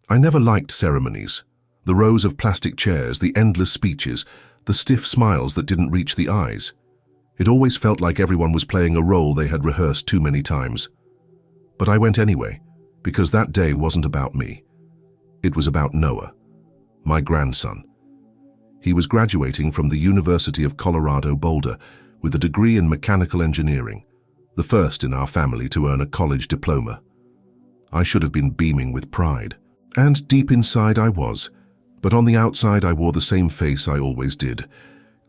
I never liked ceremonies. The rows of plastic chairs, the endless speeches, the stiff smiles that didn't reach the eyes. It always felt like everyone was playing a role they had rehearsed too many times. But I went anyway, because that day wasn't about me. It was about Noah, my grandson. He was graduating from the University of Colorado Boulder with a degree in mechanical engineering, the first in our family to earn a college diploma. I should have been beaming with pride. And deep inside I was, but on the outside I wore the same face I always did.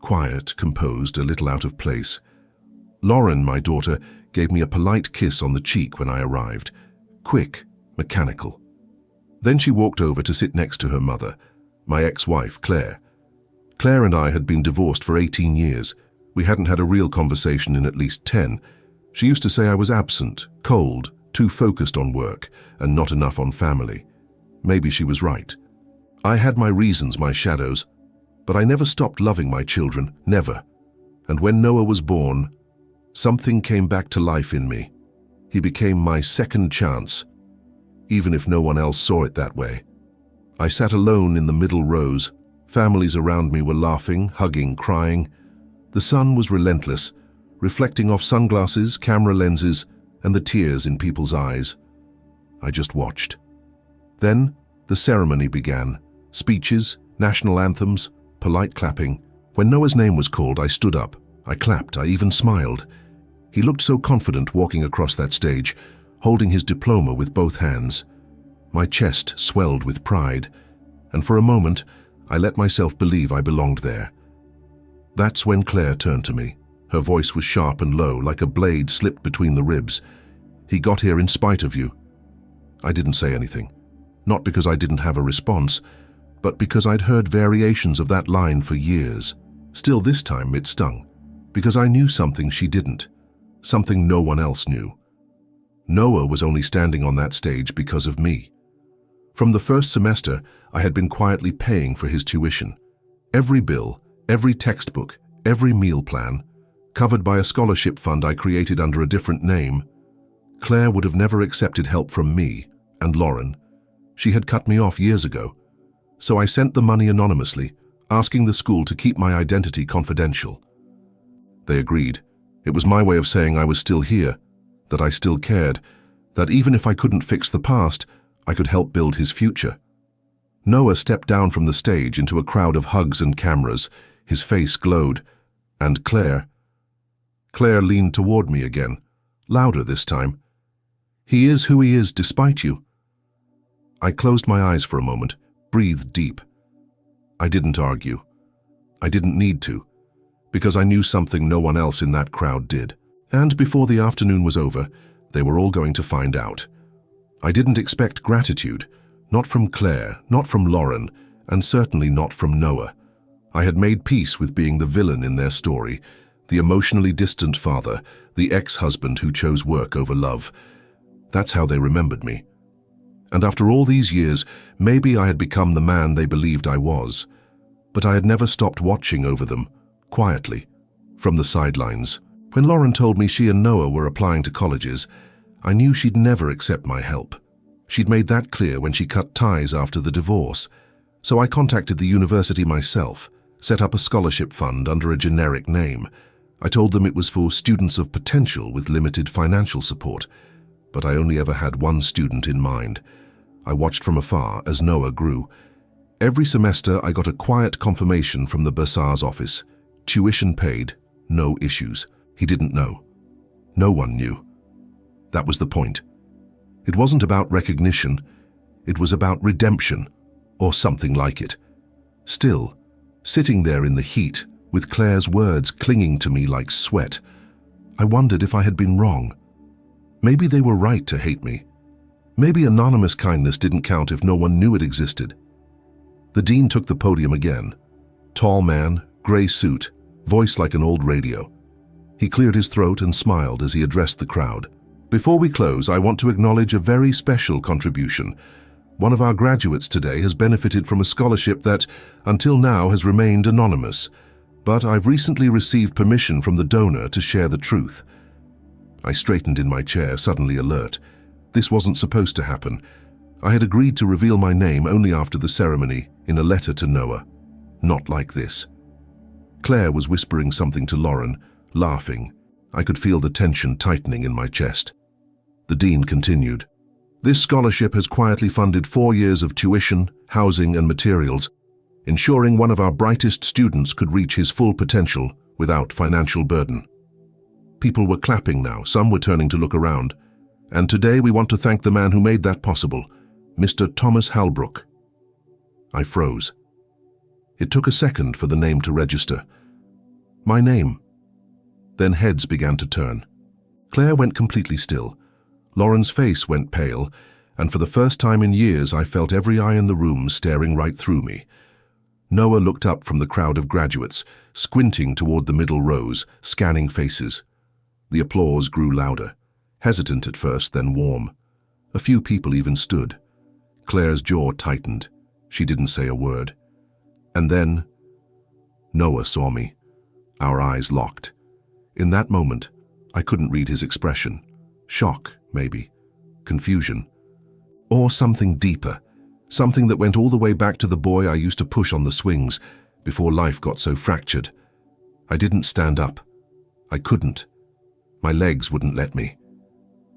Quiet, composed, a little out of place. Lauren, my daughter, gave me a polite kiss on the cheek when I arrived. Quick, mechanical. Then she walked over to sit next to her mother, my ex-wife, Claire. Claire and I had been divorced for 18 years. We hadn't had a real conversation in at least 10. She used to say I was absent, cold, too focused on work, and not enough on family. Maybe she was right. I had my reasons, my shadows, but I never stopped loving my children, never. And when Noah was born, something came back to life in me. He became my second chance, even if no one else saw it that way. I sat alone in the middle rows. Families around me were laughing, hugging, crying. The sun was relentless, reflecting off sunglasses, camera lenses, and the tears in people's eyes. I just watched. Then the ceremony began. Speeches, national anthems, polite clapping. When Noah's name was called, I stood up. I clapped, I even smiled. He looked so confident walking across that stage, holding his diploma with both hands. My chest swelled with pride, and for a moment, I let myself believe I belonged there. That's when Claire turned to me. Her voice was sharp and low, like a blade slipped between the ribs. "He got here in spite of you." I didn't say anything. Not because I didn't have a response, but because I'd heard variations of that line for years. Still, this time it stung, because I knew something she didn't, something no one else knew. Noah was only standing on that stage because of me. From the first semester, I had been quietly paying for his tuition. Every bill, every textbook, every meal plan, covered by a scholarship fund I created under a different name. Claire would have never accepted help from me and Lauren. She had cut me off years ago. So I sent the money anonymously, asking the school to keep my identity confidential. They agreed. It was my way of saying I was still here, that I still cared, that even if I couldn't fix the past, I could help build his future. Noah stepped down from the stage into a crowd of hugs and cameras. His face glowed. And Claire leaned toward me again, louder this time. "He is who he is despite you." I closed my eyes for a moment, breathed deep. I didn't argue. I didn't need to, because I knew something no one else in that crowd did. And before the afternoon was over, they were all going to find out. I didn't expect gratitude, not from Claire, not from Lauren, and certainly not from Noah. I had made peace with being the villain in their story, the emotionally distant father, the ex-husband who chose work over love. That's how they remembered me. And after all these years, maybe I had become the man they believed I was. But I had never stopped watching over them, quietly, from the sidelines. When Lauren told me she and Noah were applying to colleges, I knew she'd never accept my help. She'd made that clear when she cut ties after the divorce. So I contacted the university myself, set up a scholarship fund under a generic name. I told them it was for students of potential with limited financial support. But I only ever had one student in mind. I watched from afar as Noah grew. Every semester I got a quiet confirmation from the bursar's office. Tuition paid, no issues. He didn't know. No one knew. That was the point. It wasn't about recognition. It was about redemption, or something like it. Still, sitting there in the heat, with Claire's words clinging to me like sweat, I wondered if I had been wrong. Maybe they were right to hate me. Maybe anonymous kindness didn't count if no one knew it existed. The dean took the podium again. Tall man, gray suit, voice like an old radio. He cleared his throat and smiled as he addressed the crowd. "Before we close, I want to acknowledge a very special contribution. One of our graduates today has benefited from a scholarship that, until now, has remained anonymous. But I've recently received permission from the donor to share the truth." I straightened in my chair, suddenly alert. This wasn't supposed to happen. I had agreed to reveal my name only after the ceremony in a letter to Noah. Not like this. Claire was whispering something to Lauren, laughing. I could feel the tension tightening in my chest. The dean continued. This scholarship has quietly funded 4 years of tuition, housing, and materials, ensuring one of our brightest students could reach his full potential without financial burden. People were clapping now, some were turning to look around. And today we want to thank the man who made that possible, Mr. Thomas Halbrook. I froze. It took a second for the name to register. My name. Then heads began to turn. Claire went completely still. Lauren's face went pale, and for the first time in years I felt every eye in the room staring right through me. Noah looked up from the crowd of graduates, squinting toward the middle rows, scanning faces. The applause grew louder, hesitant at first, then warm. A few people even stood. Claire's jaw tightened. She didn't say a word. And then, Noah saw me. Our eyes locked. In that moment, I couldn't read his expression. Shock, maybe. Confusion. Or something deeper. Something that went all the way back to the boy I used to push on the swings before life got so fractured. I didn't stand up. I couldn't. My legs wouldn't let me.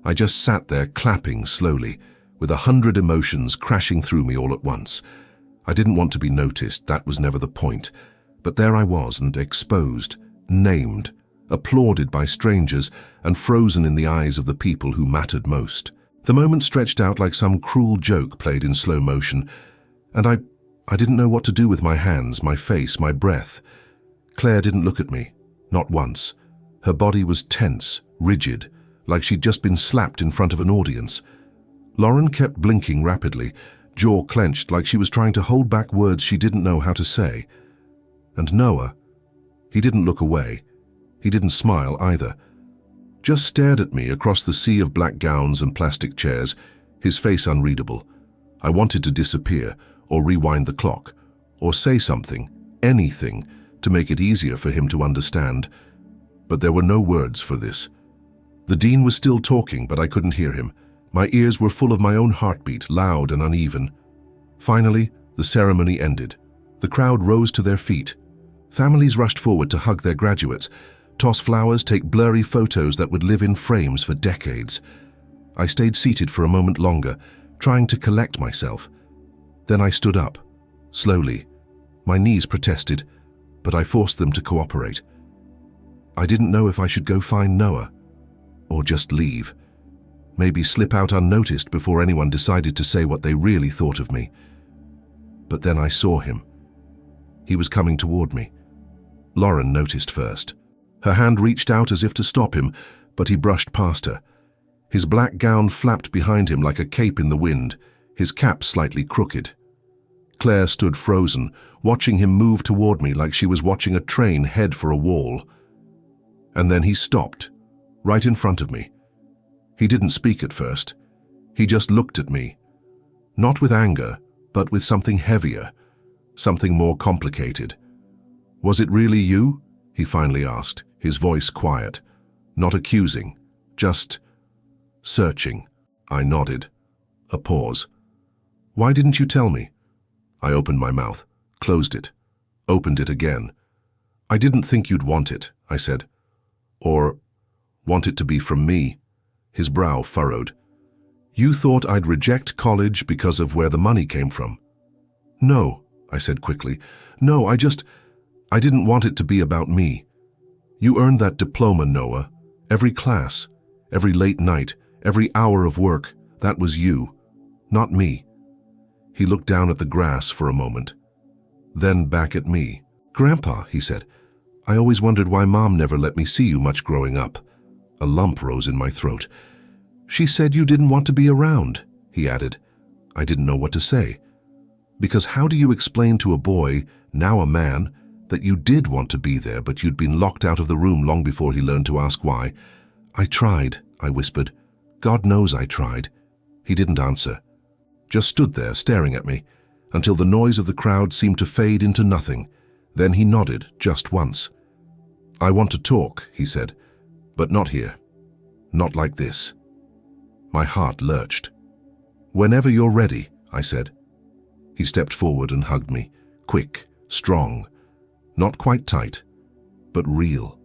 I just sat there clapping slowly, with 100 emotions crashing through me all at once. I didn't want to be noticed, that was never the point. But there I was, and exposed, named, applauded by strangers, and frozen in the eyes of the people who mattered most. The moment stretched out like some cruel joke played in slow motion, and I didn't know what to do with my hands, my face, my breath. Claire didn't look at me, not once. Her body was tense, rigid, like she'd just been slapped in front of an audience. Lauren kept blinking rapidly, jaw clenched like she was trying to hold back words she didn't know how to say. And Noah, he didn't look away. He didn't smile either. Just stared at me across the sea of black gowns and plastic chairs, his face unreadable. I wanted to disappear, or rewind the clock, or say something, anything, to make it easier for him to understand. But there were no words for this. The dean was still talking, but I couldn't hear him. My ears were full of my own heartbeat, loud and uneven. Finally, the ceremony ended. The crowd rose to their feet. Families rushed forward to hug their graduates, toss flowers, take blurry photos that would live in frames for decades. I stayed seated for a moment longer, trying to collect myself. Then I stood up, slowly. My knees protested, but I forced them to cooperate. I didn't know if I should go find Noah, or just leave. Maybe slip out unnoticed before anyone decided to say what they really thought of me. But then I saw him. He was coming toward me. Lauren noticed first. Her hand reached out as if to stop him, but he brushed past her. His black gown flapped behind him like a cape in the wind, his cap slightly crooked. Claire stood frozen, watching him move toward me like she was watching a train head for a wall. And then he stopped, right in front of me. He didn't speak at first. He just looked at me. Not with anger, but with something heavier, something more complicated. "Was it really you?" he finally asked, his voice quiet, not accusing, just searching. I nodded. A pause. "Why didn't you tell me?" I opened my mouth, closed it, opened it again. "I didn't think you'd want it," I said. "Or want it to be from me." His brow furrowed. "You thought I'd reject college because of where the money came from." "No," I said quickly. "No, I didn't want it to be about me. You earned that diploma, Noah. Every class, every late night, every hour of work, that was you, not me." He looked down at the grass for a moment, then back at me. "Grandpa," he said, "I always wondered why Mom never let me see you much growing up." A lump rose in my throat. "She said you didn't want to be around," he added. I didn't know what to say. Because how do you explain to a boy, now a man, that you did want to be there, but you'd been locked out of the room long before he learned to ask why? "I tried," I whispered. "God knows I tried." He didn't answer, just stood there staring at me, until the noise of the crowd seemed to fade into nothing. Then he nodded just once. "I want to talk," he said, "but not here. Not like this." My heart lurched. "Whenever you're ready," I said. He stepped forward and hugged me, quick, strong, not quite tight, but real.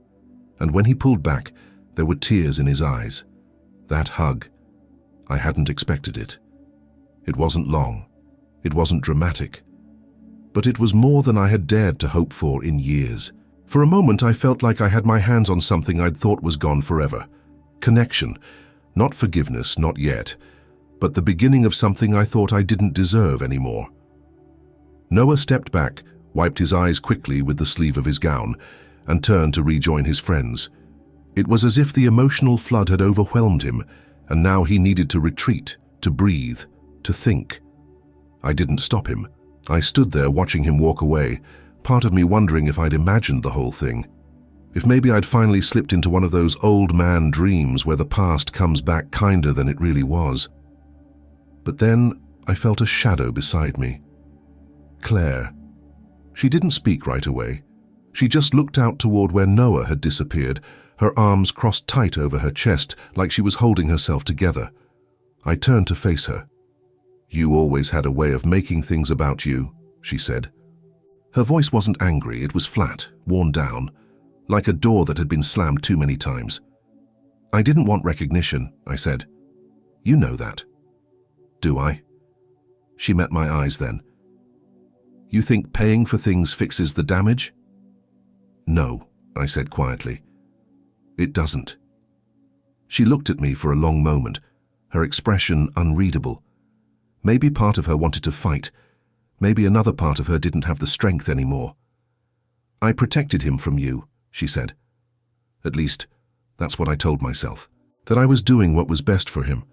And when he pulled back, there were tears in his eyes. That hug, I hadn't expected it. It wasn't long, it wasn't dramatic, but it was more than I had dared to hope for in years. For a moment I felt like I had my hands on something I'd thought was gone forever. Connection, not forgiveness, not yet, but the beginning of something I thought I didn't deserve anymore. Noah stepped back, wiped his eyes quickly with the sleeve of his gown, and turned to rejoin his friends. It was as if the emotional flood had overwhelmed him, and now he needed to retreat, to breathe, to think. I didn't stop him. I stood there watching him walk away, part of me wondering if I'd imagined the whole thing. If maybe I'd finally slipped into one of those old man dreams where the past comes back kinder than it really was. But then I felt a shadow beside me. Claire. She didn't speak right away. She just looked out toward where Noah had disappeared, her arms crossed tight over her chest like she was holding herself together. I turned to face her. "You always had a way of making things about you," she said. Her voice wasn't angry, it was flat, worn down, like a door that had been slammed too many times. "I didn't want recognition," I said. "You know that." "Do I?" She met my eyes then. "You think paying for things fixes the damage?" "No," I said quietly. "It doesn't." She looked at me for a long moment, her expression unreadable. Maybe part of her wanted to fight. Maybe another part of her didn't have the strength anymore. "I protected him from you," she said. At least, that's what I told myself, that I was doing what was best for him.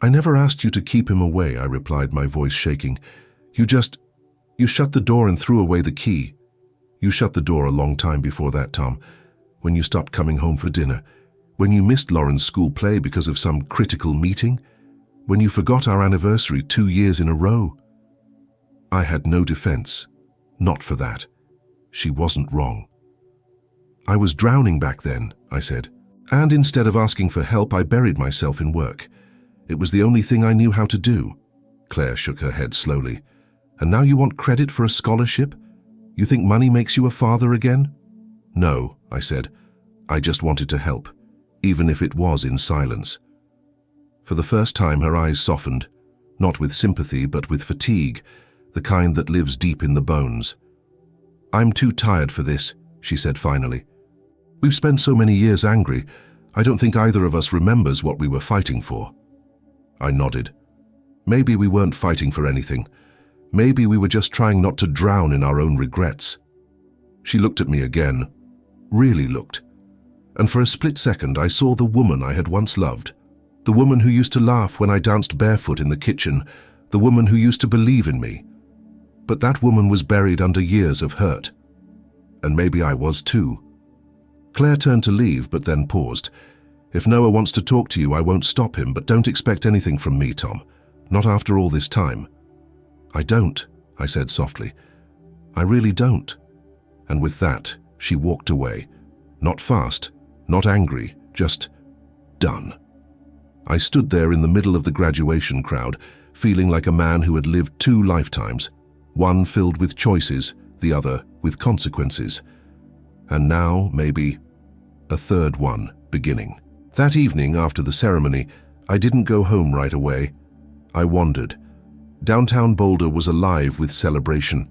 "I never asked you to keep him away," I replied, my voice shaking. You shut the door and threw away the key. You shut the door a long time before that, Tom, when you stopped coming home for dinner, when you missed Lauren's school play because of some critical meeting, when you forgot our anniversary 2 years in a row. I had no defense. Not for that. She wasn't wrong. "I was drowning back then," I said, and instead of asking for help, I buried myself in work. It was the only thing I knew how to do. Claire shook her head slowly. "And now you want credit for a scholarship? You think money makes you a father again?" "No," I said. "I just wanted to help, even if it was in silence." For the first time, her eyes softened, not with sympathy, but with fatigue, the kind that lives deep in the bones. "I'm too tired for this," she said finally. "We've spent so many years angry, I don't think either of us remembers what we were fighting for." I nodded. Maybe we weren't fighting for anything. Maybe we were just trying not to drown in our own regrets. She looked at me again, really looked, and for a split second I saw the woman I had once loved, the woman who used to laugh when I danced barefoot in the kitchen, the woman who used to believe in me. But that woman was buried under years of hurt. And maybe I was too. Claire turned to leave, but then paused. "If Noah wants to talk to you, I won't stop him, but don't expect anything from me, Tom. Not after all this time." "I don't," I said softly. "I really don't." And with that, she walked away. Not fast, not angry, just done. I stood there in the middle of the graduation crowd, feeling like a man who had lived 2 lifetimes, one filled with choices, the other with consequences. And now, maybe, a third one beginning. That evening, after the ceremony, I didn't go home right away. I wandered. Downtown Boulder was alive with celebration.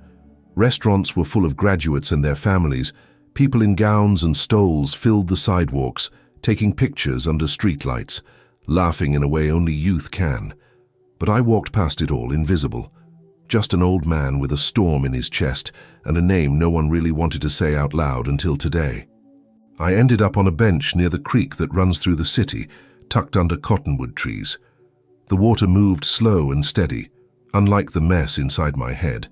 Restaurants were full of graduates and their families. People in gowns and stoles filled the sidewalks, taking pictures under streetlights, laughing in a way only youth can. But I walked past it all, invisible. Just an old man with a storm in his chest and a name no one really wanted to say out loud until today. I ended up on a bench near the creek that runs through the city, tucked under cottonwood trees. The water moved slow and steady, unlike the mess inside my head.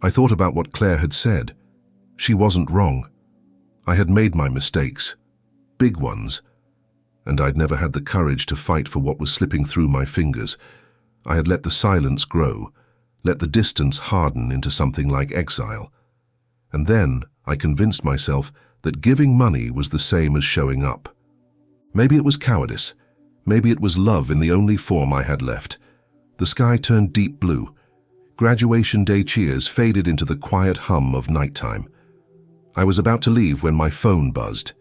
I thought about what Claire had said. She wasn't wrong. I had made my mistakes, big ones, and I'd never had the courage to fight for what was slipping through my fingers. I had let the silence grow, let the distance harden into something like exile. And then I convinced myself that giving money was the same as showing up. Maybe it was cowardice. Maybe it was love in the only form I had left. The sky turned deep blue. Graduation day cheers faded into the quiet hum of nighttime. I was about to leave when my phone buzzed.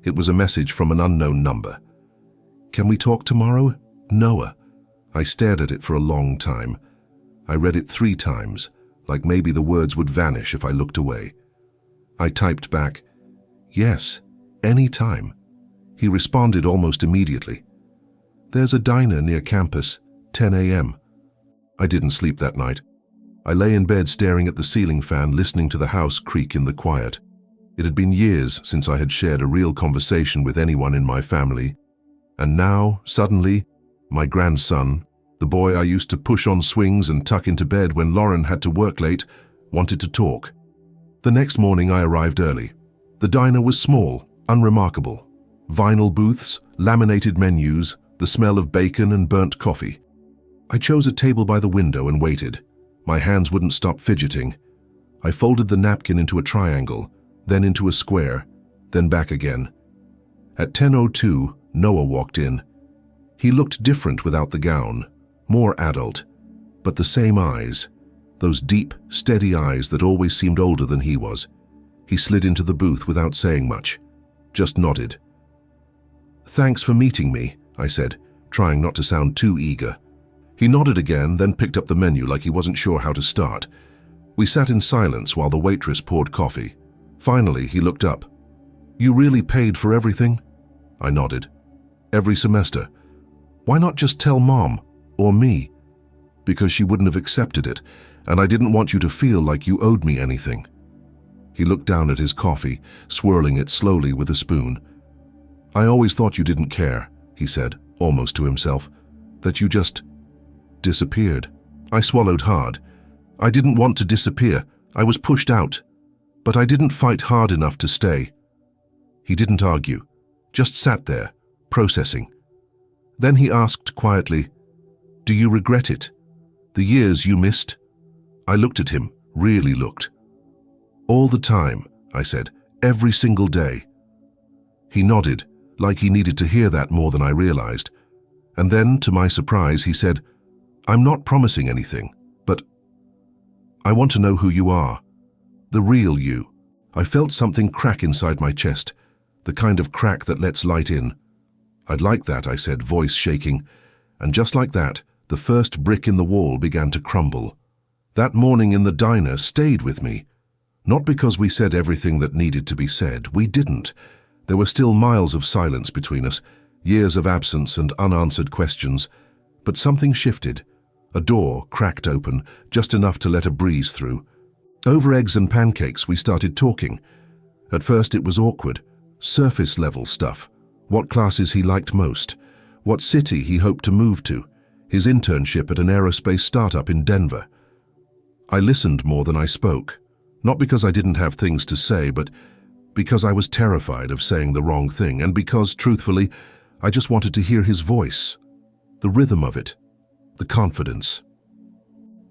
It was a message from an unknown number. "Can we talk tomorrow? Noah." I stared at it for a long time. I read it 3 times, like maybe the words would vanish if I looked away. I typed back, "Yes, any time." He responded almost immediately. "There's a diner near campus, 10 a.m. I didn't sleep that night. I lay in bed staring at the ceiling fan, listening to the house creak in the quiet. It had been years since I had shared a real conversation with anyone in my family. And now, suddenly, my grandson, the boy I used to push on swings and tuck into bed when Lauren had to work late, wanted to talk. The next morning I arrived early. The diner was small, unremarkable. Vinyl booths, laminated menus, the smell of bacon and burnt coffee. I chose a table by the window and waited. My hands wouldn't stop fidgeting. I folded the napkin into a triangle, then into a square, then back again. At 10:02, Noah walked in. He looked different without the gown, more adult, but the same eyes, those deep, steady eyes that always seemed older than he was. He slid into the booth without saying much, just nodded. "Thanks for meeting me," I said, trying not to sound too eager. He nodded again, then picked up the menu like he wasn't sure how to start. We sat in silence while the waitress poured coffee. Finally, he looked up. "You really paid for everything?" I nodded. "Every semester. Why not just tell Mom, or me?" "Because she wouldn't have accepted it, and I didn't want you to feel like you owed me anything." He looked down at his coffee, swirling it slowly with a spoon. "I always thought you didn't care," he said, almost to himself, "that you just disappeared." I swallowed hard. I didn't want to disappear. I was pushed out. But I didn't fight hard enough to stay. He didn't argue, just sat there, processing. Then he asked quietly, "Do you regret it? The years you missed?" I looked at him, really looked. "All the time," I said, "every single day." He nodded, like he needed to hear that more than I realized. And then, to my surprise, he said, "I'm not promising anything, but I want to know who you are. The real you." I felt something crack inside my chest, the kind of crack that lets light in. "I'd like that," I said, voice shaking. And just like that, the first brick in the wall began to crumble. That morning in the diner stayed with me. Not because we said everything that needed to be said. We didn't. There were still miles of silence between us, years of absence and unanswered questions. But something shifted. A door cracked open, just enough to let a breeze through. Over eggs and pancakes, we started talking. At first it was awkward, surface-level stuff. What classes he liked most, what city he hoped to move to, his internship at an aerospace startup in Denver. I listened more than I spoke, not because I didn't have things to say, but because I was terrified of saying the wrong thing, and because, truthfully, I just wanted to hear his voice, the rhythm of it, the confidence.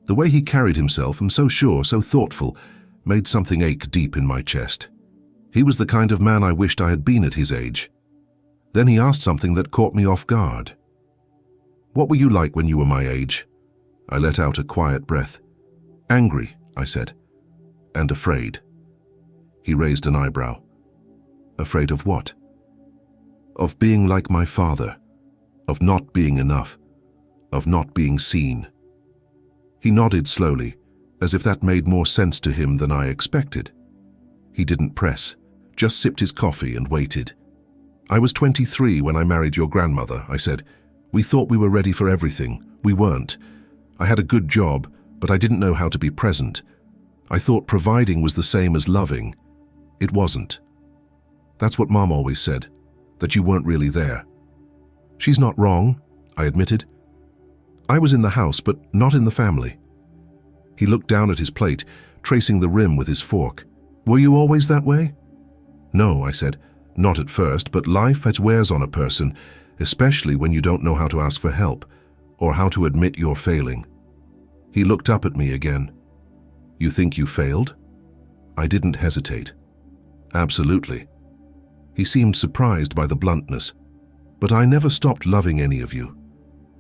The way he carried himself, and so sure, so thoughtful, made something ache deep in my chest. He was the kind of man I wished I had been at his age. Then he asked something that caught me off guard. "What were you like when you were my age?" I let out a quiet breath. "Angry," I said, "and afraid." He raised an eyebrow. "Afraid of what?" "Of being like my father, of not being enough, of not being seen." He nodded slowly, as if that made more sense to him than I expected. He didn't press, just sipped his coffee and waited. "I was 23 when I married your grandmother," I said. "We thought we were ready for everything. We weren't. I had a good job, but I didn't know how to be present. I thought providing was the same as loving. It wasn't. That's what Mom always said, that you weren't really there." "She's not wrong," I admitted. "I was in the house, but not in the family." He looked down at his plate, tracing the rim with his fork. "Were you always that way?" "No," I said. "Not at first, but life has wears on a person, especially when you don't know how to ask for help, or how to admit you're failing." He looked up at me again. "You think you failed?" I didn't hesitate. "Absolutely." He seemed surprised by the bluntness. "But I never stopped loving any of you."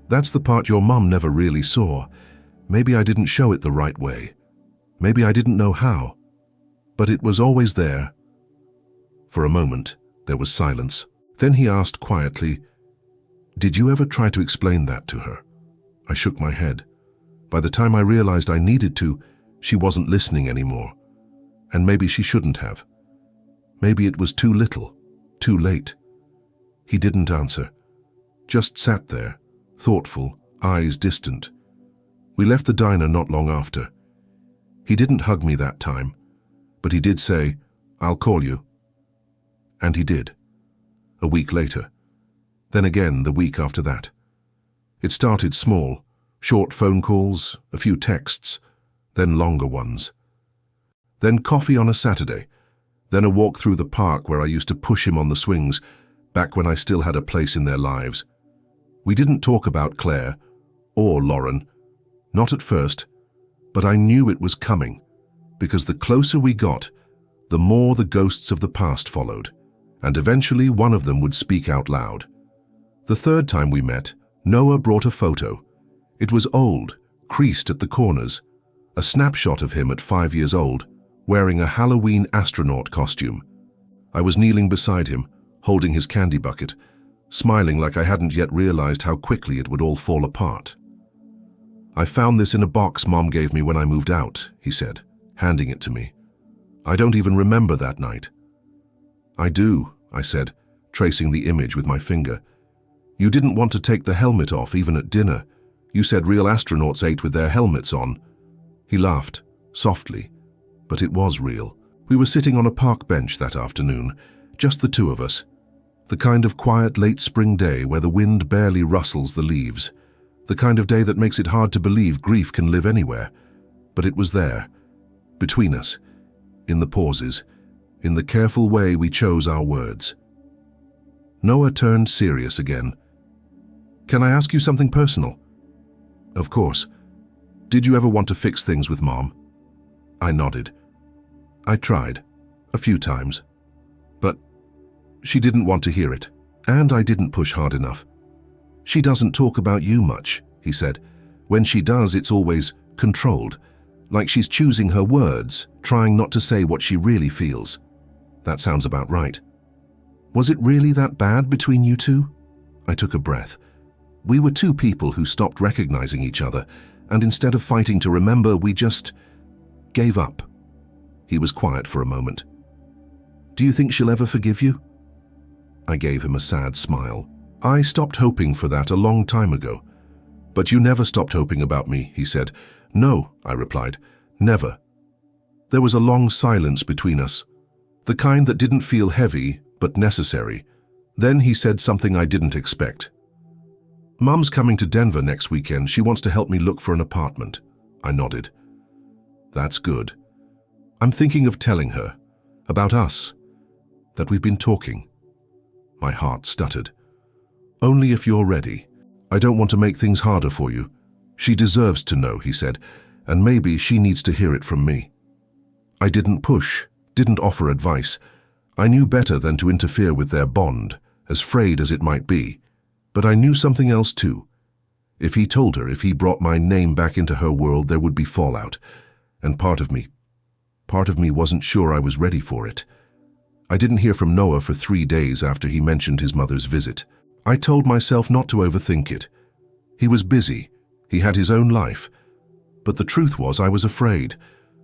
That's the part your mum never really saw. Maybe I didn't show it the right way. Maybe I didn't know how. But it was always there. For a moment, there was silence. Then he asked quietly, "Did you ever try to explain that to her?" I shook my head. By the time I realized I needed to, she wasn't listening anymore. And maybe she shouldn't have. Maybe it was too little, too late. He didn't answer, just sat there, thoughtful, eyes distant. We left the diner not long after. He didn't hug me that time, but he did say, "I'll call you." And he did. A week later. Then again the week after that. It started small, short phone calls, a few texts, then longer ones. Then coffee on a Saturday, then a walk through the park where I used to push him on the swings, back when I still had a place in their lives. We didn't talk about Claire or Lauren, not at first, but I knew it was coming, because the closer we got, the more the ghosts of the past followed, and eventually one of them would speak out loud. The third time we met, Noah brought a photo. It was old, creased at the corners, a snapshot of him at 5 years old, wearing a Halloween astronaut costume. I was kneeling beside him, holding his candy bucket, smiling like I hadn't yet realized how quickly it would all fall apart. "I found this in a box Mom gave me when I moved out," he said, handing it to me. "I don't even remember that night." "I do," I said, tracing the image with my finger. "You didn't want to take the helmet off even at dinner. You said real astronauts ate with their helmets on." He laughed, softly, but it was real. We were sitting on a park bench that afternoon, just the two of us. The kind of quiet late spring day where the wind barely rustles the leaves. The kind of day that makes it hard to believe grief can live anywhere. But it was there, between us, in the pauses, in the careful way we chose our words. Noah turned serious again. "Can I ask you something personal?" "Of course. Did you ever want to fix things with Mom?" I nodded. "I tried, a few times. But she didn't want to hear it, and I didn't push hard enough. She doesn't talk about you much," he said. "When she does, it's always controlled, like she's choosing her words, trying not to say what she really feels." "That sounds about right." "Was it really that bad between you two?" I took a breath. We were two people who stopped recognizing each other, and instead of fighting to remember, we just gave up. He was quiet for a moment. "Do you think she'll ever forgive you?" I gave him a sad smile. "I stopped hoping for that a long time ago." "But you never stopped hoping about me," he said. "No," I replied, "never." There was a long silence between us, the kind that didn't feel heavy, but necessary. Then he said something I didn't expect. "Mum's coming to Denver next weekend. She wants to help me look for an apartment." I nodded. "That's good. I'm thinking of telling her, about us, that we've been talking." My heart stuttered. "Only if you're ready. I don't want to make things harder for you. She deserves to know," he said, "and maybe she needs to hear it from me." I didn't push, didn't offer advice. I knew better than to interfere with their bond, as frayed as it might be. But I knew something else too. If he told her, if he brought my name back into her world, there would be fallout. And part of me wasn't sure I was ready for it. I didn't hear from Noah for 3 days after he mentioned his mother's visit. I told myself not to overthink it. He was busy. He had his own life. But the truth was I was afraid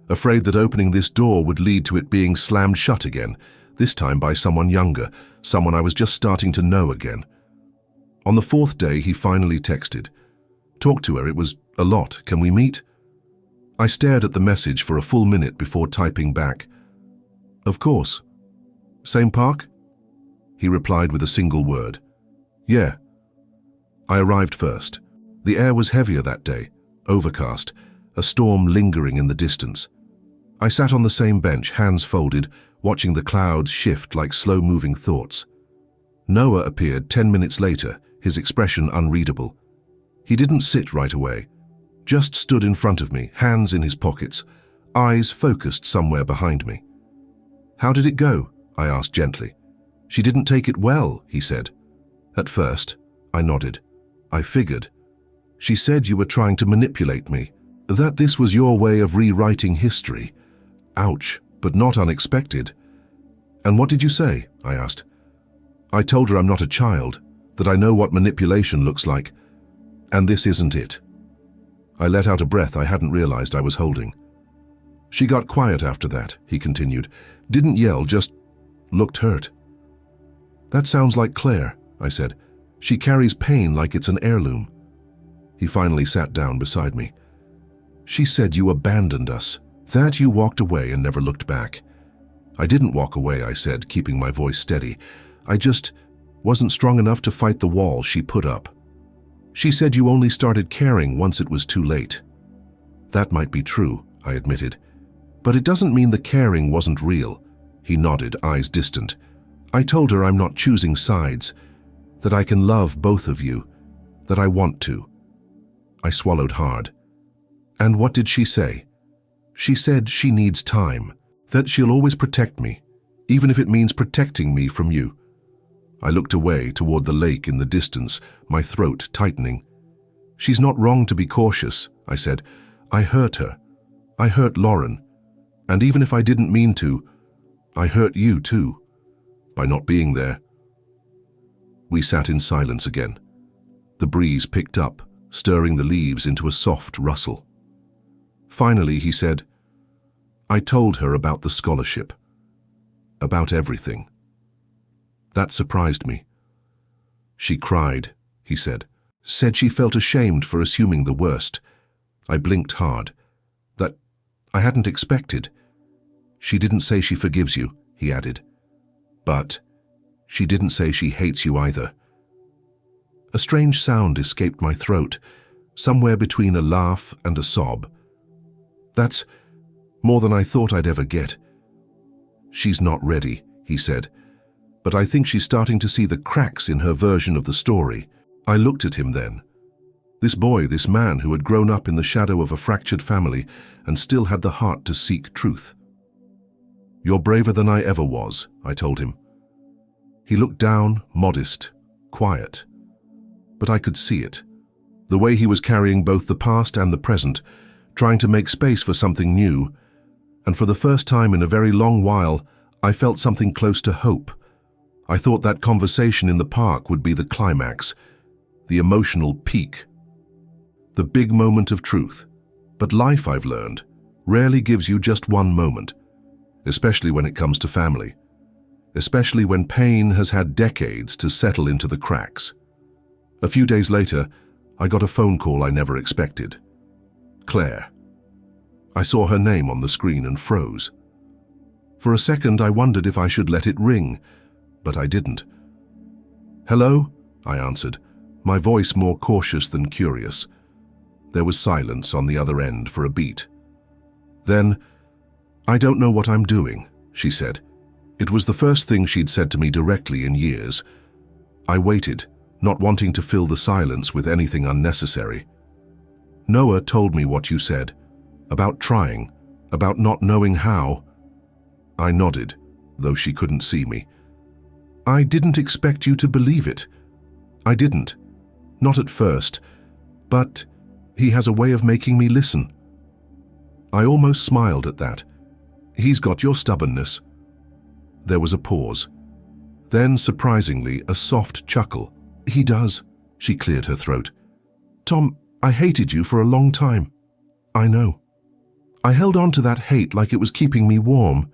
that opening this door would lead to it being slammed shut again, this time by someone younger, someone I was just starting to know again. On the 4th day, he finally texted. "Talk to her, it was a lot. Can we meet?" I stared at the message for a full minute before typing back, "Of course. Same park?" He replied with a single word, "Yeah." I arrived first. The air was heavier that day, overcast, a storm lingering in the distance. I sat on the same bench, hands folded, watching the clouds shift like slow-moving thoughts. Noah appeared 10 minutes later, his expression unreadable. He didn't sit right away, just stood in front of me, hands in his pockets, eyes focused somewhere behind me. "How did it go?" I asked gently. "She didn't take it well," he said. At first, I nodded. I figured. She said you were trying to manipulate me, that this was your way of rewriting history. Ouch, but not unexpected. And what did you say? I asked. I told her I'm not a child, that I know what manipulation looks like, and this isn't it. I let out a breath I hadn't realized I was holding. She got quiet after that, he continued. Didn't yell, just looked hurt. That sounds like Claire, I said. She carries pain like it's an heirloom. He finally sat down beside me. She said you abandoned us, that you walked away and never looked back. I didn't walk away, I said, keeping my voice steady. I just wasn't strong enough to fight the wall she put up. She said you only started caring once it was too late. That might be true, I admitted. But it doesn't mean the caring wasn't real. He nodded, eyes distant. I told her I'm not choosing sides, that I can love both of you, that I want to. I swallowed hard. And what did she say? She said she needs time, that she'll always protect me, even if it means protecting me from you. I looked away toward the lake in the distance, my throat tightening. She's not wrong to be cautious, I said. I hurt her. I hurt Lauren. And even if I didn't mean to, I hurt you too, by not being there. We sat in silence again. The breeze picked up, stirring the leaves into a soft rustle. Finally, he said, I told her about the scholarship, about everything. That surprised me. She cried, he said she felt ashamed for assuming the worst. I blinked hard. That I hadn't expected. She didn't say she forgives you, he added. But she didn't say she hates you either. A strange sound escaped my throat, somewhere between a laugh and a sob. That's more than I thought I'd ever get. She's not ready, he said, but I think she's starting to see the cracks in her version of the story. I looked at him then. This boy, this man who had grown up in the shadow of a fractured family and still had the heart to seek truth. You're braver than I ever was, I told him. He looked down, modest, quiet. But I could see it. The way he was carrying both the past and the present, trying to make space for something new. And for the first time in a very long while, I felt something close to hope. I thought that conversation in the park would be the climax, the emotional peak, the big moment of truth. But life, I've learned, rarely gives you just one moment, especially when it comes to family, especially when pain has had decades to settle into the cracks. A few days later, I got a phone call I never expected. Claire. I saw her name on the screen and froze. For a second, I wondered if I should let it ring, but I didn't. Hello? I answered, my voice more cautious than curious. There was silence on the other end for a beat. Then, I don't know what I'm doing, she said. It was the first thing she'd said to me directly in years. I waited, not wanting to fill the silence with anything unnecessary. Noah told me what you said, about trying, about not knowing how. I nodded, though she couldn't see me. I didn't expect you to believe it. I didn't. Not at first. But he has a way of making me listen. I almost smiled at that. He's got your stubbornness. There was a pause. Then, surprisingly, a soft chuckle. He does, she cleared her throat. Tom, I hated you for a long time. I know. I held on to that hate like it was keeping me warm.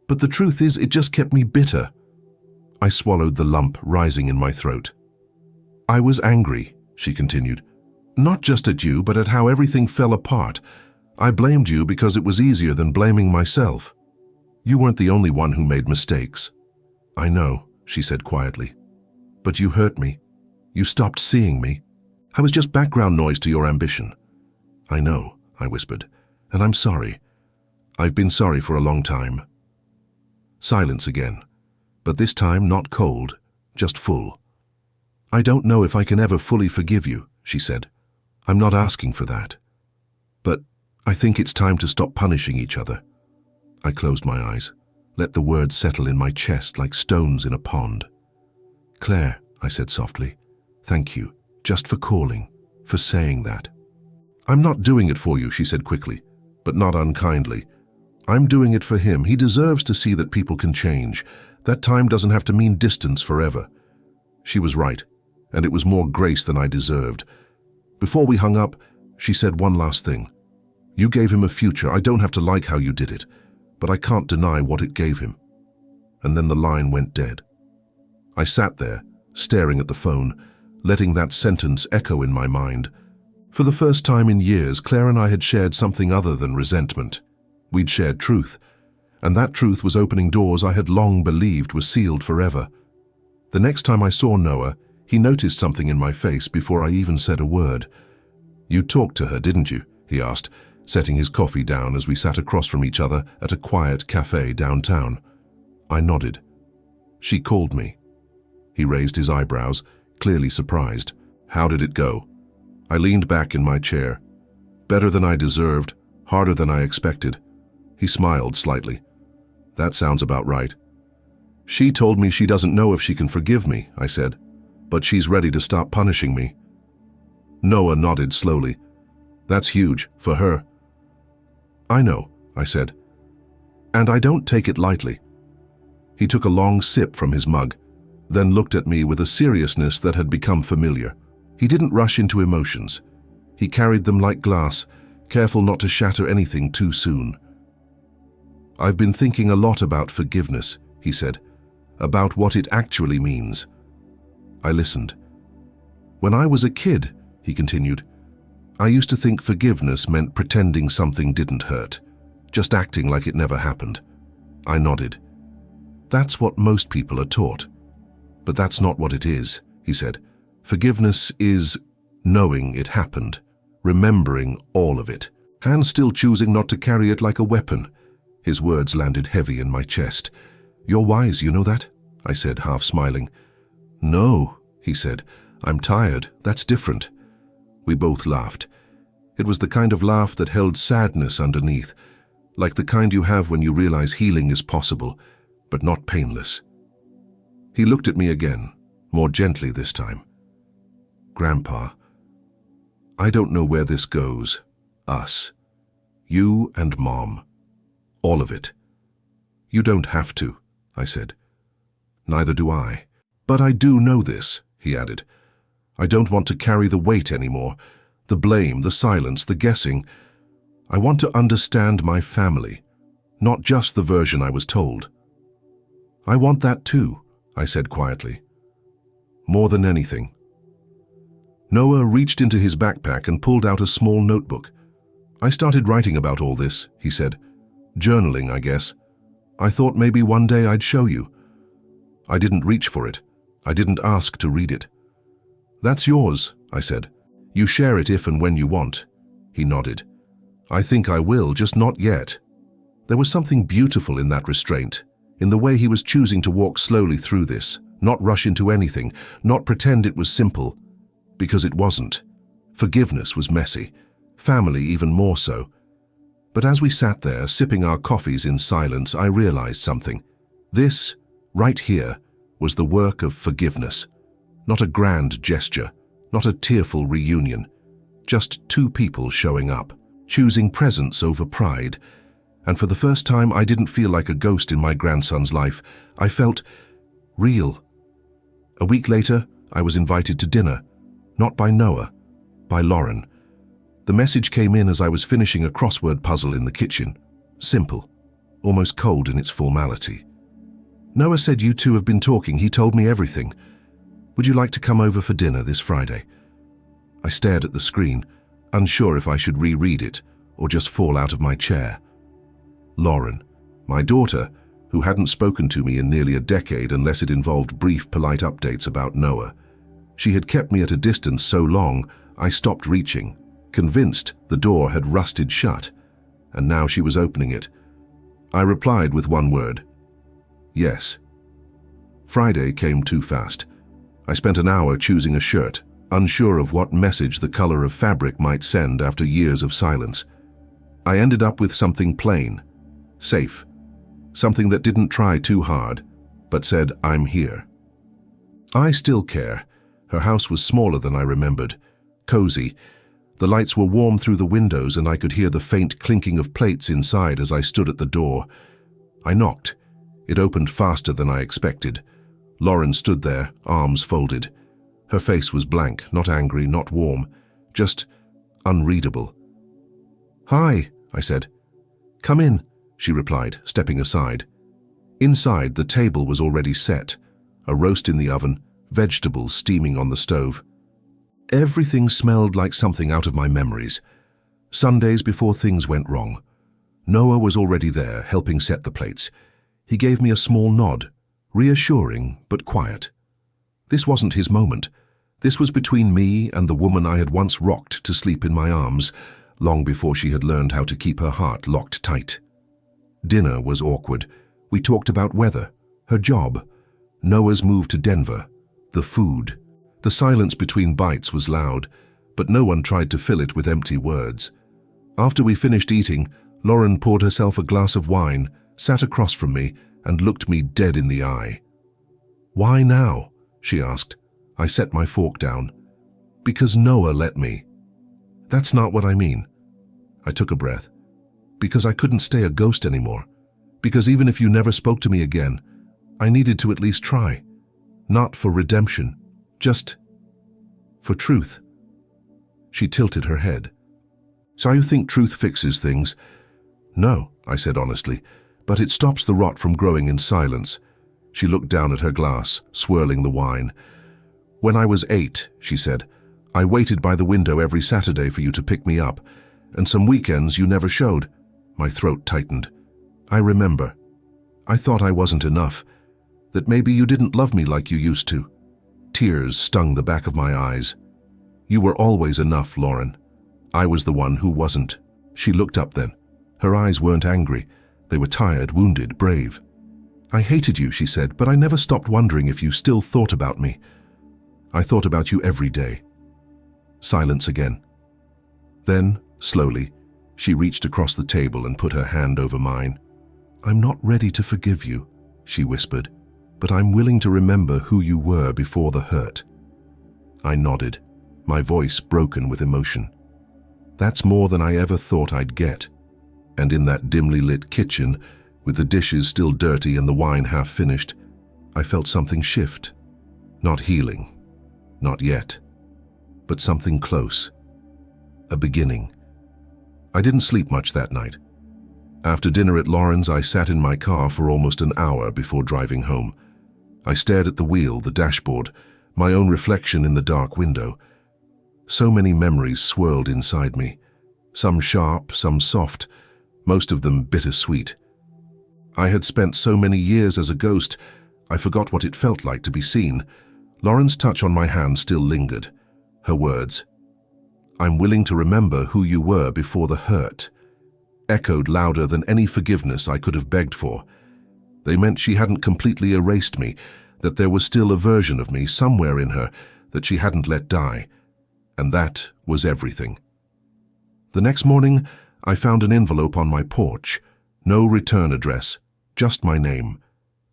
But the truth is, it just kept me bitter. I swallowed the lump rising in my throat. I was angry, she continued. Not just at you, but at how everything fell apart. I blamed you because it was easier than blaming myself. You weren't the only one who made mistakes. I know, she said quietly. But you hurt me. You stopped seeing me. I was just background noise to your ambition. I know, I whispered, and I'm sorry. I've been sorry for a long time. Silence again, but this time not cold, just full. I don't know if I can ever fully forgive you, she said. I'm not asking for that. But I think it's time to stop punishing each other. I closed my eyes, let the words settle in my chest like stones in a pond. Claire, I said softly, thank you, just for calling, for saying that. I'm not doing it for you, she said quickly, but not unkindly. I'm doing it for him. He deserves to see that people can change. That time doesn't have to mean distance forever. She was right, and it was more grace than I deserved. Before we hung up, she said one last thing. You gave him a future. I don't have to like how you did it, but I can't deny what it gave him. And then the line went dead. I sat there, staring at the phone, letting that sentence echo in my mind. For the first time in years, Claire and I had shared something other than resentment. We'd shared truth, and that truth was opening doors I had long believed were sealed forever. The next time I saw Noah, he noticed something in my face before I even said a word. You talked to her, didn't you? He asked, setting his coffee down as we sat across from each other at a quiet cafe downtown. I nodded. She called me. He raised his eyebrows, clearly surprised. How did it go? I leaned back in my chair. Better than I deserved, harder than I expected. He smiled slightly. That sounds about right. She told me she doesn't know if she can forgive me, I said, but she's ready to stop punishing me. Noah nodded slowly. That's huge, for her. I know, I said, and I don't take it lightly. He took a long sip from his mug, then looked at me with a seriousness that had become familiar. He didn't rush into emotions. He carried them like glass, careful not to shatter anything too soon. I've been thinking a lot about forgiveness, he said, about what it actually means. I listened. When I was a kid, he continued, I used to think forgiveness meant pretending something didn't hurt, just acting like it never happened. I nodded. That's what most people are taught. But that's not what it is, he said. Forgiveness is knowing it happened, remembering all of it, and still choosing not to carry it like a weapon. His words landed heavy in my chest. You're wise, you know that? I said, half smiling. No, he said. I'm tired. That's different. We both laughed. It was the kind of laugh that held sadness underneath, like the kind you have when you realize healing is possible, but not painless. He looked at me again, more gently this time. Grandpa, I don't know where this goes. Us. You and Mom. All of it. You don't have to, I said. Neither do I. But I do know this, he added. I don't want to carry the weight anymore, the blame, the silence, the guessing. I want to understand my family, not just the version I was told. I want that too, I said quietly. More than anything. Noah reached into his backpack and pulled out a small notebook. I started writing about all this, he said. Journaling, I guess. I thought maybe one day I'd show you. I didn't reach for it. I didn't ask to read it. That's yours, I said. You share it if and when you want. He nodded. I think I will, just not yet. There was something beautiful in that restraint, in the way he was choosing to walk slowly through this, not rush into anything, not pretend it was simple, because it wasn't. Forgiveness was messy, family even more so. But as we sat there, sipping our coffees in silence, I realized something. This, right here, was the work of forgiveness. Not a grand gesture, not a tearful reunion, just two people showing up, choosing presence over pride. And for the first time, I didn't feel like a ghost in my grandson's life. I felt real. A week later, I was invited to dinner, not by Noah, by Lauren. The message came in as I was finishing a crossword puzzle in the kitchen. Simple, almost cold in its formality. Noah said you two have been talking. He told me everything. Would you like to come over for dinner this Friday? I stared at the screen, unsure if I should reread it or just fall out of my chair. Lauren, my daughter, who hadn't spoken to me in nearly a decade unless it involved brief, polite updates about Noah. She had kept me at a distance so long, I stopped reaching, convinced the door had rusted shut, and now she was opening it. I replied with one word. Yes. Friday came too fast. I spent an hour choosing a shirt, unsure of what message the color of fabric might send after years of silence. I ended up with something plain, safe, something that didn't try too hard, but said, I'm here. I still care. Her house was smaller than I remembered, cozy. The lights were warm through the windows and I could hear the faint clinking of plates inside as I stood at the door. I knocked. It opened faster than I expected. Lauren stood there, arms folded. Her face was blank, not angry, not warm, just unreadable. "Hi," I said. "Come in," she replied, stepping aside. Inside, the table was already set, a roast in the oven, vegetables steaming on the stove. Everything smelled like something out of my memories. Sundays before things went wrong. Noah was already there, helping set the plates. He gave me a small nod, reassuring but quiet. This wasn't his moment. This was between me and the woman I had once rocked to sleep in my arms, long before she had learned how to keep her heart locked tight. Dinner was awkward. We talked about weather, her job, Noah's move to Denver, the food. The silence between bites was loud, but no one tried to fill it with empty words. After we finished eating, Lauren poured herself a glass of wine, sat across from me, and looked me dead in the eye. "Why now?" she asked. I set my fork down. "Because Noah let me." "That's not what I mean." I took a breath. "Because I couldn't stay a ghost anymore. Because even if you never spoke to me again, I needed to at least try. Not for redemption, just for truth." She tilted her head. "So you think truth fixes things?" "No," I said honestly, "but it stops the rot from growing in silence." She looked down at her glass, swirling the wine. "When I was 8, she said, I waited by the window every Saturday for you to pick me up, and some weekends you never showed." My throat tightened. "I remember. I thought I wasn't enough, that maybe you didn't love me like you used to." Tears stung the back of my eyes. "You were always enough, Lauren. I was the one who wasn't." She looked up then. Her eyes weren't angry. They were tired, wounded, brave. "I hated you," she said, "but I never stopped wondering if you still thought about me." "I thought about you every day." Silence again. Then, slowly, she reached across the table and put her hand over mine. "I'm not ready to forgive you," she whispered, "but I'm willing to remember who you were before the hurt." I nodded, my voice broken with emotion. That's more than I ever thought I'd get. And in that dimly lit kitchen, with the dishes still dirty and the wine half finished, I felt something shift. Not healing. Not yet. But something close. A beginning. I didn't sleep much that night. After dinner at Lauren's, I sat in my car for almost an hour before driving home. I stared at the wheel, the dashboard, my own reflection in the dark window. So many memories swirled inside me. Some sharp, some soft, most of them bittersweet. I had spent so many years as a ghost, I forgot what it felt like to be seen. Lauren's touch on my hand still lingered. Her words, "I'm willing to remember who you were before the hurt," echoed louder than any forgiveness I could have begged for. They meant she hadn't completely erased me, that there was still a version of me somewhere in her that she hadn't let die. And that was everything. The next morning, I found an envelope on my porch. No return address, just my name,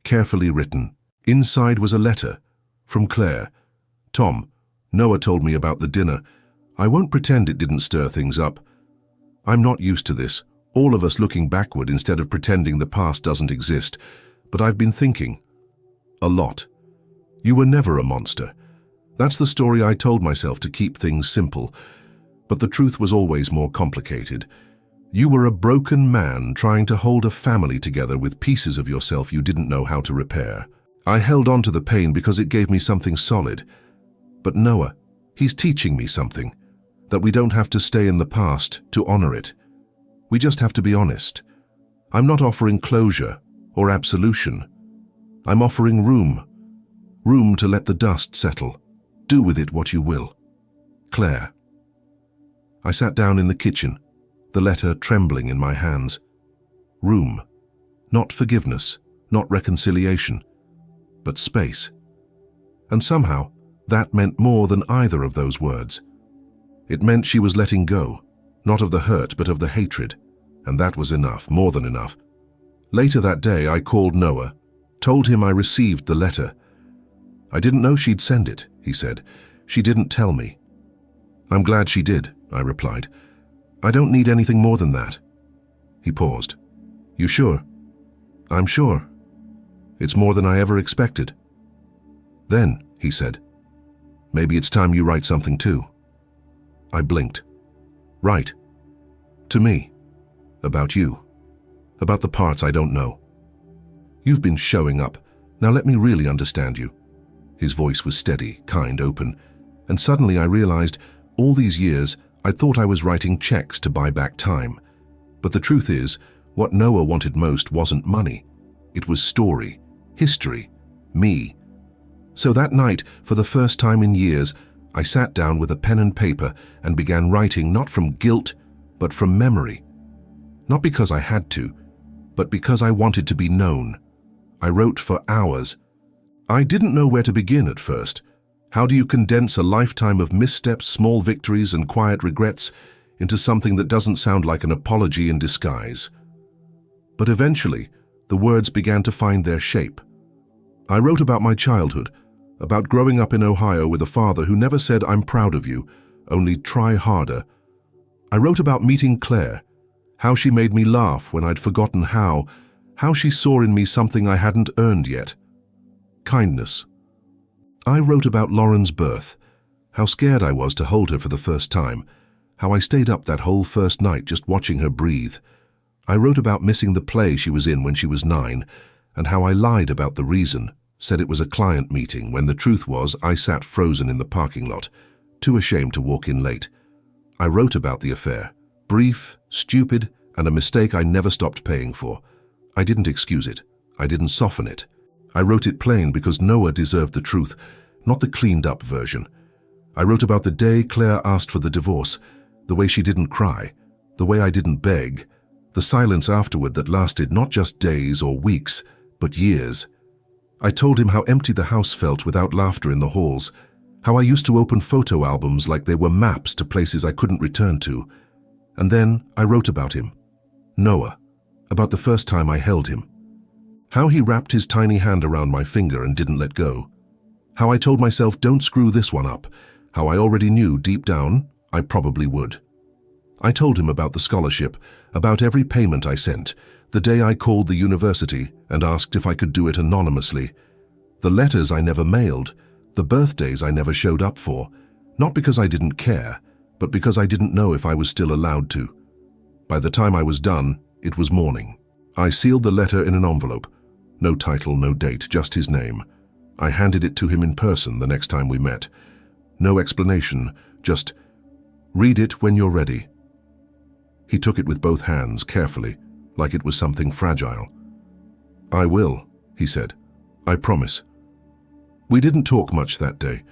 carefully written. Inside was a letter, from Claire. "Tom, Noah told me about the dinner. I won't pretend it didn't stir things up. I'm not used to this, all of us looking backward instead of pretending the past doesn't exist. But I've been thinking. A lot. You were never a monster. That's the story I told myself to keep things simple. But the truth was always more complicated. You were a broken man trying to hold a family together with pieces of yourself you didn't know how to repair. I held on to the pain because it gave me something solid. But Noah, he's teaching me something. That we don't have to stay in the past to honor it. We just have to be honest. I'm not offering closure or absolution. I'm offering room. Room to let the dust settle. Do with it what you will. Claire. I sat down in the kitchen, the letter trembling in my hands. Room. Not forgiveness, not reconciliation, but space. And somehow, that meant more than either of those words. It meant she was letting go, not of the hurt but of the hatred, and that was enough, more than enough. Later that day, I called Noah, told him I received the letter. "I didn't know she'd send it," he said. "She didn't tell me." I'm glad she did, I replied. I don't need anything more than that. He paused. You sure? I'm sure. It's more than I ever expected. Then, he said, maybe it's time you write something too. I blinked. Write. To me. About you. About the parts I don't know. You've been showing up. Now let me really understand you. His voice was steady, kind, open, and suddenly I realized all these years I thought I was writing checks to buy back time. But the truth is, what Noah wanted most wasn't money. It was story, history, me. So that night, for the first time in years, I sat down with a pen and paper and began writing not from guilt, but from memory. Not because I had to, but because I wanted to be known. I wrote for hours. I didn't know where to begin at first. How do you condense a lifetime of missteps, small victories, and quiet regrets into something that doesn't sound like an apology in disguise? But eventually, the words began to find their shape. I wrote about my childhood, about growing up in Ohio with a father who never said, "I'm proud of you," only "try harder." I wrote about meeting Claire, how she made me laugh when I'd forgotten how she saw in me something I hadn't earned yet. Kindness. I wrote about Lauren's birth, how scared I was to hold her for the first time, how I stayed up that whole first night just watching her breathe. I wrote about missing the play she was in when she was 9, and how I lied about the reason, said it was a client meeting when the truth was I sat frozen in the parking lot, too ashamed to walk in late. I wrote about the affair, brief, stupid, and a mistake I never stopped paying for. I didn't excuse it. I didn't soften it. I wrote it plain because Noah deserved the truth, not the cleaned-up version. I wrote about the day Claire asked for the divorce, the way she didn't cry, the way I didn't beg, the silence afterward that lasted not just days or weeks, but years. I told him how empty the house felt without laughter in the halls, how I used to open photo albums like they were maps to places I couldn't return to. And then I wrote about him, Noah, about the first time I held him. How he wrapped his tiny hand around my finger and didn't let go. How I told myself, don't screw this one up. How I already knew deep down I probably would. I told him about the scholarship, about every payment I sent, the day I called the university and asked if I could do it anonymously, the letters I never mailed, the birthdays I never showed up for, not because I didn't care, but because I didn't know if I was still allowed to. By the time I was done, it was morning. I sealed the letter in an envelope. No title, no date, just his name. I handed it to him in person the next time we met. No explanation, just, "Read it when you're ready." He took it with both hands, carefully, like it was something fragile. "I will," he said. "I promise." We didn't talk much that day,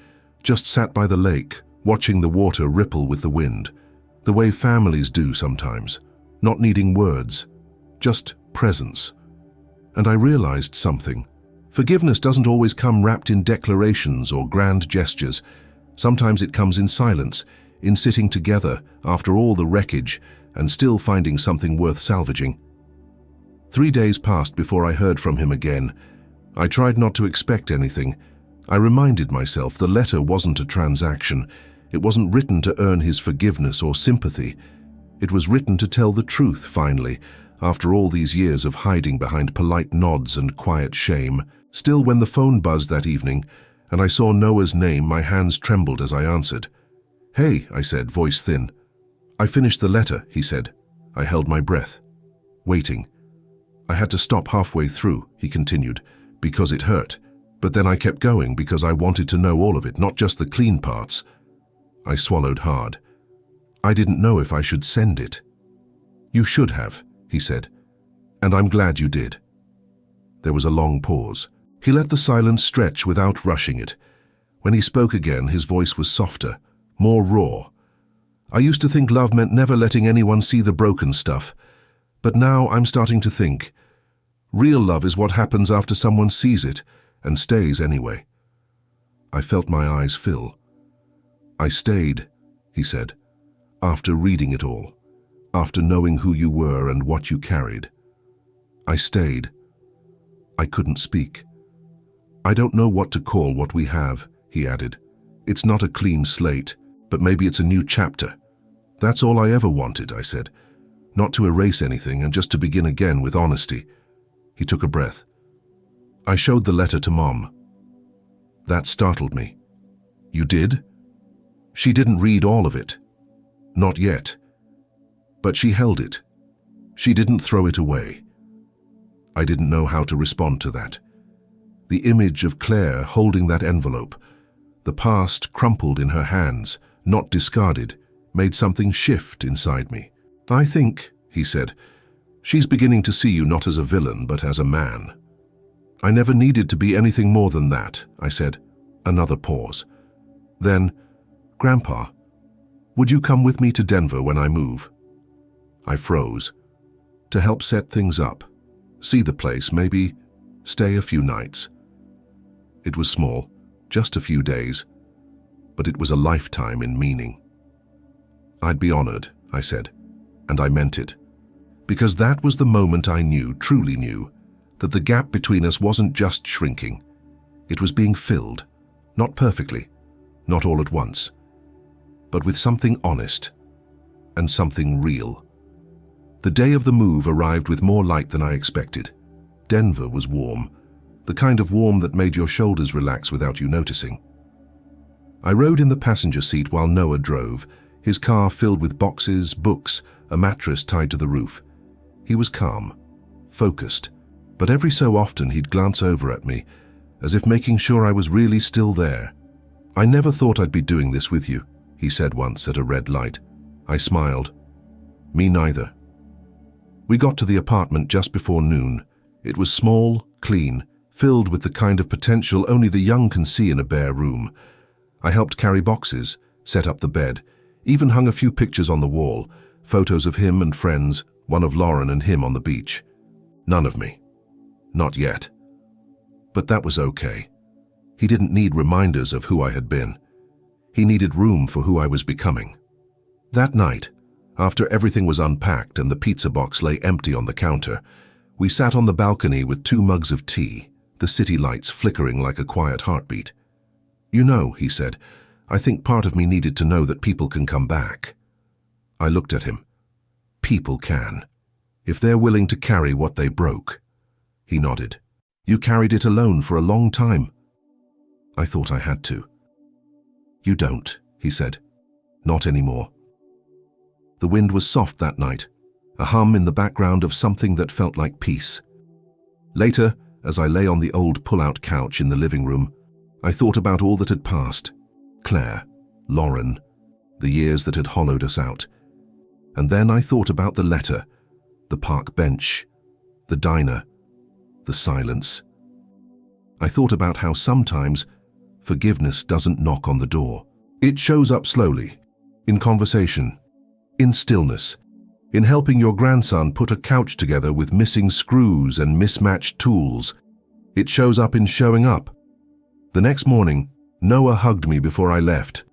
just sat by the lake, watching the water ripple with the wind, the way families do sometimes, not needing words, just presence. And I realized something. Forgiveness doesn't always come wrapped in declarations or grand gestures. Sometimes it comes in silence, in sitting together after all the wreckage and still finding something worth salvaging. 3 days passed before I heard from him again. I tried not to expect anything. I reminded myself the letter wasn't a transaction. It wasn't written to earn his forgiveness or sympathy. It was written to tell the truth, finally, after all these years of hiding behind polite nods and quiet shame. Still, when the phone buzzed that evening and I saw Noah's name, my hands trembled as I answered. "Hey," I said, voice thin. "I finished the letter," he said. I held my breath, waiting. "I had to stop halfway through," he continued, "because it hurt. But then I kept going because I wanted to know all of it, not just the clean parts." I swallowed hard. I didn't know if I should send it. "You should have," he said, "and I'm glad you did." There was a long pause. He let the silence stretch without rushing it. When he spoke again, his voice was softer, more raw. "I used to think love meant never letting anyone see the broken stuff, but now I'm starting to think real love is what happens after someone sees it and stays anyway." I felt my eyes fill. "I stayed," he said, "after reading it all, after knowing who you were and what you carried. I stayed." I couldn't speak. "I don't know what to call what we have," he added. "It's not a clean slate. But maybe it's a new chapter. That's all I ever wanted, I said. Not to erase anything and just to begin again with honesty. He took a breath. I showed the letter to Mom. That startled me. You did? She didn't read all of it. Not yet. But she held it. She didn't throw it away. I didn't know how to respond to that. The image of Claire holding that envelope, the past crumpled in her hands, not discarded, made something shift inside me. I think, he said, she's beginning to see you not as a villain, but as a man. I never needed to be anything more than that, I said. Another pause. Then, Grandpa, would you come with me to Denver when I move? I froze. To help set things up. See the place, maybe stay a few nights. It was small, just a few days, but it was a lifetime in meaning. I'd be honored, I said, and I meant it. Because that was the moment I knew, truly knew, that the gap between us wasn't just shrinking. It was being filled, not perfectly, not all at once, but with something honest and something real. The day of the move arrived with more light than I expected. Denver was warm, the kind of warm that made your shoulders relax without you noticing. I rode in the passenger seat while Noah drove, his car filled with boxes, books, a mattress tied to the roof. He was calm, focused, but every so often he'd glance over at me, as if making sure I was really still there. I never thought I'd be doing this with you, he said once at a red light. I smiled. Me neither. We got to the apartment just before noon. It was small, clean, filled with the kind of potential only the young can see in a bare room. I helped carry boxes, set up the bed, even hung a few pictures on the wall, photos of him and friends, one of Lauren and him on the beach. None of me. Not yet. But that was okay. He didn't need reminders of who I had been. He needed room for who I was becoming. That night, after everything was unpacked and the pizza box lay empty on the counter, we sat on the balcony with 2 mugs of tea, the city lights flickering like a quiet heartbeat. You know, he said, I think part of me needed to know that people can come back. I looked at him. People can, if they're willing to carry what they broke. He nodded. You carried it alone for a long time. I thought I had to. You don't, he said. Not anymore. The wind was soft that night, a hum in the background of something that felt like peace. Later, as I lay on the old pull-out couch in the living room, I thought about all that had passed. Claire, Lauren, the years that had hollowed us out. And then I thought about the letter, the park bench, the diner, the silence. I thought about how sometimes forgiveness doesn't knock on the door. It shows up slowly, in conversation, in stillness, in helping your grandson put a couch together with missing screws and mismatched tools. It shows up in showing up. The next morning, Noah hugged me before I left.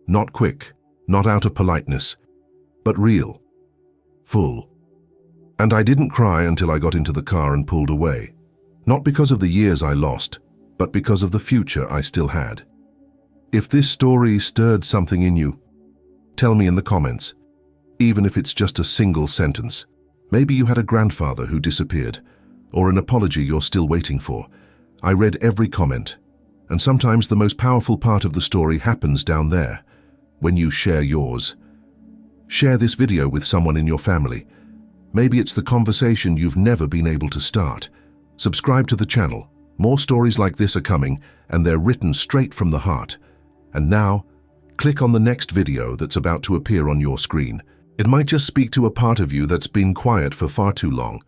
Not quick, not out of politeness, but real, full. And I didn't cry until I got into the car and pulled away. Not because of the years I lost, but because of the future I still had. If this story stirred something in you, tell me in the comments. Even if it's just a single sentence. Maybe you had a grandfather who disappeared, or an apology you're still waiting for. I read every comment, and sometimes the most powerful part of the story happens down there, when you share yours. Share this video with someone in your family. Maybe it's the conversation you've never been able to start. Subscribe to the channel. More stories like this are coming, and they're written straight from the heart. And now, click on the next video that's about to appear on your screen. It might just speak to a part of you that's been quiet for far too long.